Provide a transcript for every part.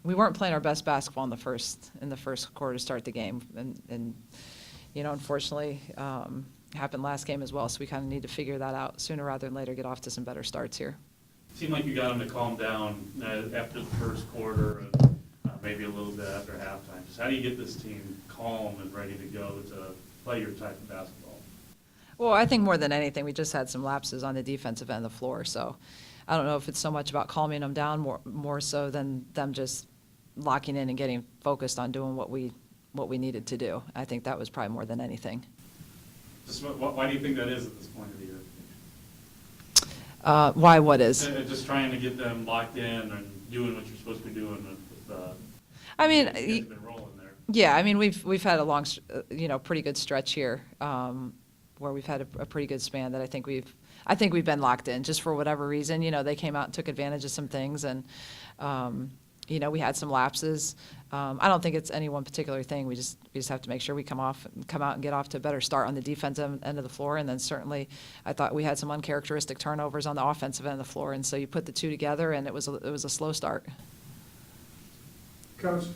we weren't playing our best basketball in the first quarter to start the game, and unfortunately, happened last game as well. So we kind of need to figure that out sooner rather than later. Get off to some better starts here. Seemed like you got them to calm down after the first quarter, and maybe a little bit after halftime. Just how do you get this team calm and ready to go to play your type of basketball? Well, I think more than anything, we just had some lapses on the defensive end of the floor. So I don't know if it's so much about calming them down, more so than them just locking in and getting focused on doing what we needed to do. I think that was probably more than anything. Just why do you think that is at this point of the year? Why? What is? Just trying to get them locked in and doing what you're supposed to be doing with I mean, been rolling there. yeah. I mean, we've had a long, pretty good stretch here, where we've had a pretty good span that I think we've been locked in just for whatever reason. They came out and took advantage of some things, and we had some lapses. I don't think it's any one particular thing. We just have to make sure we come out and get off to a better start on the defensive end of the floor. And then certainly I thought we had some uncharacteristic turnovers on the offensive end of the floor. And so you put the two together, and it was a slow start. Coach,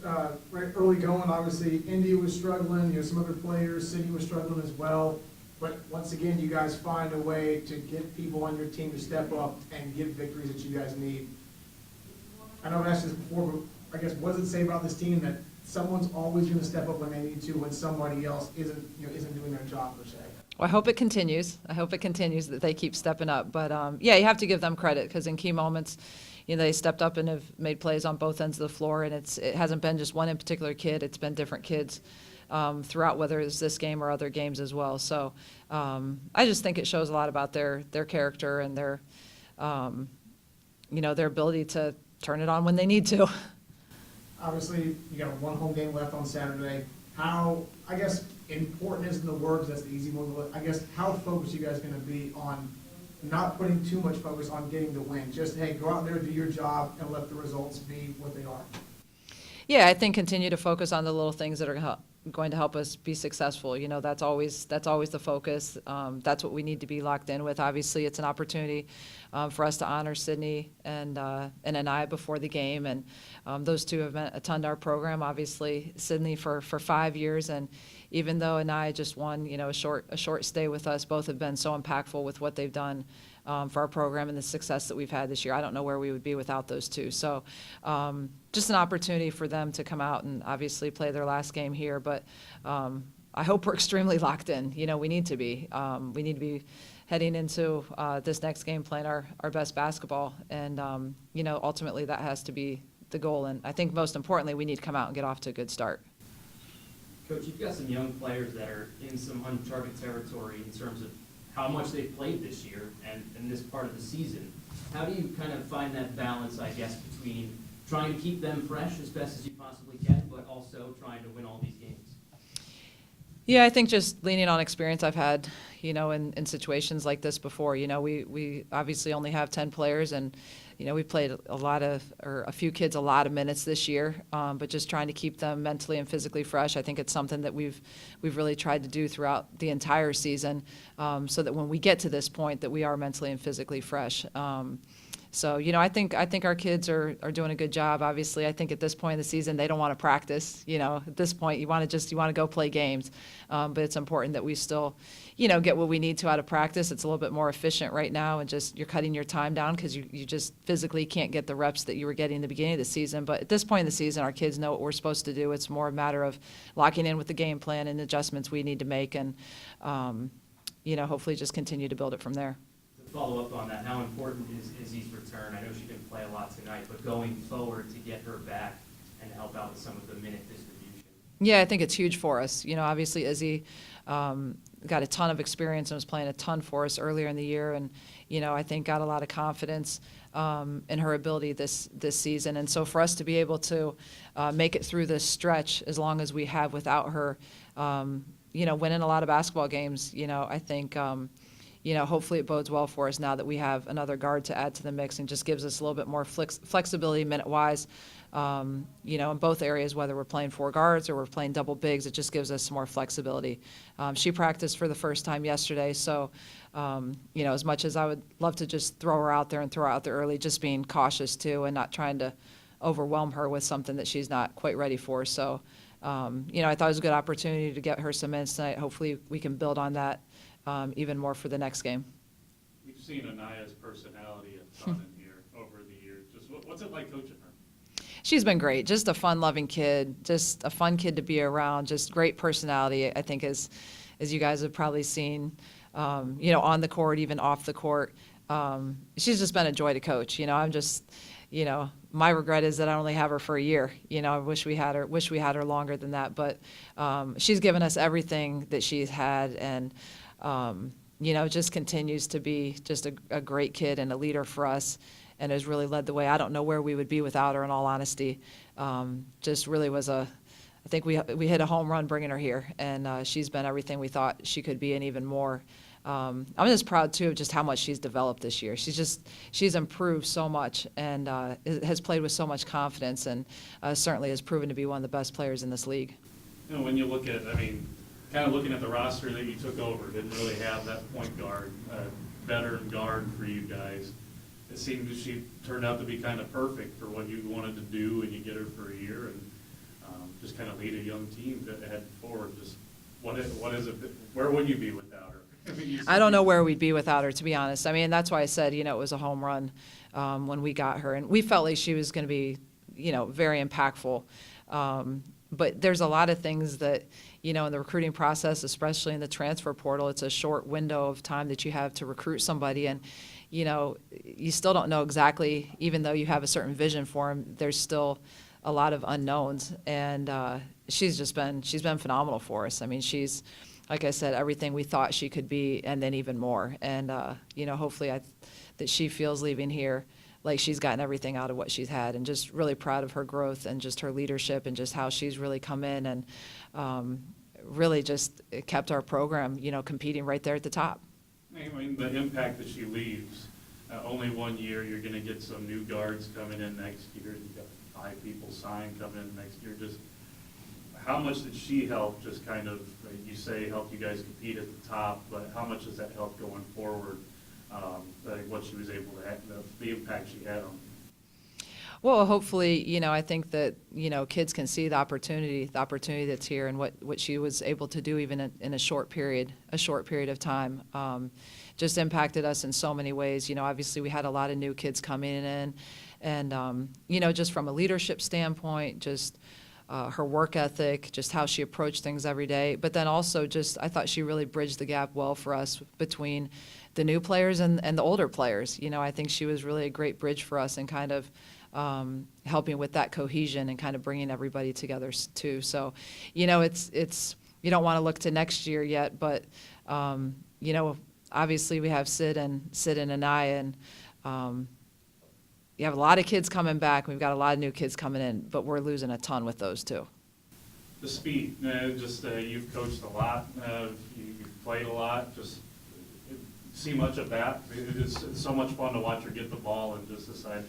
right early going, obviously Indy was struggling, some other players, Sydney was struggling as well. But once again, you guys find a way to get people on your team to step up and get victories that you guys need. I know I've asked this before, but I guess what does it say about this team that someone's always going to step up when they need to when somebody else isn't doing their job per se? Well, I hope it continues. That they keep stepping up. But, you have to give them credit because in key moments, they stepped up and have made plays on both ends of the floor. And it hasn't been just one in particular kid. It's been different kids throughout, whether it's this game or other games as well. So I just think it shows a lot about their character and their ability to turn it on when they need to. Obviously, you got one home game left on Saturday. How, I guess, important is in the words, that's the easy one. I guess, how focused are you guys going to be on not putting too much focus on getting the win? Just, hey, go out there, do your job, and let the results be what they are. Yeah, I think continue to focus on the little things that are going to help us be successful. That's always the focus. That's what we need to be locked in with. Obviously, it's an opportunity for us to honor Sydney and I before the game, and those two have meant a ton to our program. Obviously, Sydney for 5 years, and even though Anaya just won, a short stay with us, both have been so impactful with what they've done for our program and the success that we've had this year. I don't know where we would be without those two. So just an opportunity for them to come out and obviously play their last game here. But I hope we're extremely locked in. We need to be. We need to be heading into this next game playing our best basketball. And, ultimately that has to be the goal. And I think most importantly, we need to come out and get off to a good start. Coach, you've got some young players that are in some uncharted territory in terms of how much they've played this year and this part of the season. How do you kind of find that balance, I guess, between trying to keep them fresh as best as you possibly can, but also trying to win all these games? Yeah, I think just leaning on experience I've had, in situations like this before. We obviously only have 10 players, and we played a few kids a lot of minutes this year, but just trying to keep them mentally and physically fresh. I think it's something that we've really tried to do throughout the entire season, so that when we get to this point, that we are mentally and physically fresh. So, I think our kids are doing a good job. Obviously, I think at this point in the season, they don't want to practice. At this point, you want to go play games. But it's important that we still, get what we need to out of practice. It's a little bit more efficient right now, and just you're cutting your time down because you just physically can't get the reps that you were getting at the beginning of the season. But at this point in the season, our kids know what we're supposed to do. It's more a matter of locking in with the game plan and adjustments we need to make, and hopefully just continue to build it from there. Follow up on that, how important is Izzy's return? I know she didn't play a lot tonight, but going forward to get her back and help out with some of the minute distribution. Yeah, I think it's huge for us. Obviously Izzy got a ton of experience and was playing a ton for us earlier in the year, and I think got a lot of confidence in her ability this season. And so for us to be able to make it through this stretch as long as we have without her, winning a lot of basketball games, I think hopefully it bodes well for us now that we have another guard to add to the mix, and just gives us a little bit more flexibility minute-wise, in both areas, whether we're playing four guards or we're playing double bigs. It just gives us some more flexibility. She practiced for the first time yesterday, so, as much as I would love to just throw her out there early, just being cautious too and not trying to overwhelm her with something that she's not quite ready for. So, I thought it was a good opportunity to get her some minutes tonight. Hopefully we can build on that even more for the next game. We've seen Anaya's personality a ton in here over the years. Just what's it like coaching her? She's been great. Just a fun-loving kid. Just a fun kid to be around. Just great personality. I think as you guys have probably seen, on the court, even off the court. She's just been a joy to coach. I'm just, my regret is that I only have her for a year. I wish we had her longer than that. But she's given us everything that she's had, and just continues to be just a great kid and a leader for us, and has really led the way. I don't know where we would be without her, in all honesty. Just really was I think we hit a home run bringing her here, and she's been everything we thought she could be and even more. I'm just proud, too, of just how much she's developed this year. She's improved so much and has played with so much confidence, and certainly has proven to be one of the best players in this league. When you look at, kind of looking at the roster that you took over, didn't really have that point guard, veteran guard for you guys. It seemed that she turned out to be kind of perfect for what you wanted to do, and you get her for a year and just kind of lead a young team to head forward. Just what is it? Where would you be without her? I don't know where we'd be without her, to be honest. That's why I said, it was a home run when we got her, and we felt like she was going to be, very impactful. But there's a lot of things that, in the recruiting process, especially in the transfer portal, it's a short window of time that you have to recruit somebody, and you still don't know exactly, even though you have a certain vision for them, there's still a lot of unknowns, and she's been phenomenal for us. She's, like I said, everything we thought she could be, and then even more. And hopefully that she feels leaving here like she's gotten everything out of what she's had, and just really proud of her growth and just her leadership and just how she's really come in and really just kept our program, competing right there at the top. The impact that she leaves, only 1 year, you're going to get some new guards coming in next year. You've got 5 people signed coming in next year. Just how much did she help, just kind of, you say help you guys compete at the top, but how much does that help going forward, what she was able to have, the impact she had on you? Well, hopefully, I think that, kids can see the opportunity that's here, and what she was able to do even in a short period of time. Just impacted us in so many ways. Obviously we had a lot of new kids coming in, and, just from a leadership standpoint, just her work ethic, just how she approached things every day. But then also I thought she really bridged the gap well for us between the new players and the older players. I think she was really a great bridge for us, and kind of helping with that cohesion and kind of bringing everybody together too. So, it's you don't want to look to next year yet, but obviously we have Sid and Anaya, and you have a lot of kids coming back. We've got a lot of new kids coming in, but we're losing a ton with those too. The speed, you've coached a lot, you've played a lot. Just see much of that. It's so much fun to watch her get the ball and just decide,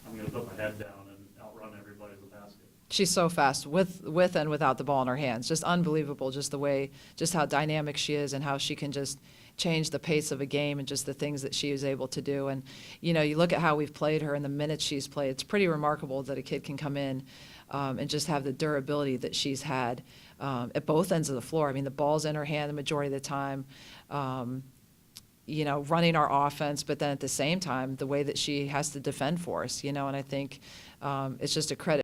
I'm going to put my head down and outrun everybody to the basket. She's so fast with and without the ball in her hands. Just unbelievable, just how dynamic she is, and how she can just change the pace of a game, and just the things that she is able to do. And, you look at how we've played her and the minutes she's played. It's pretty remarkable that a kid can come in and just have the durability that she's had at both ends of the floor. The ball's in her hand the majority of the time. Running our offense, but then at the same time, the way that she has to defend for us, and I think it's just a credit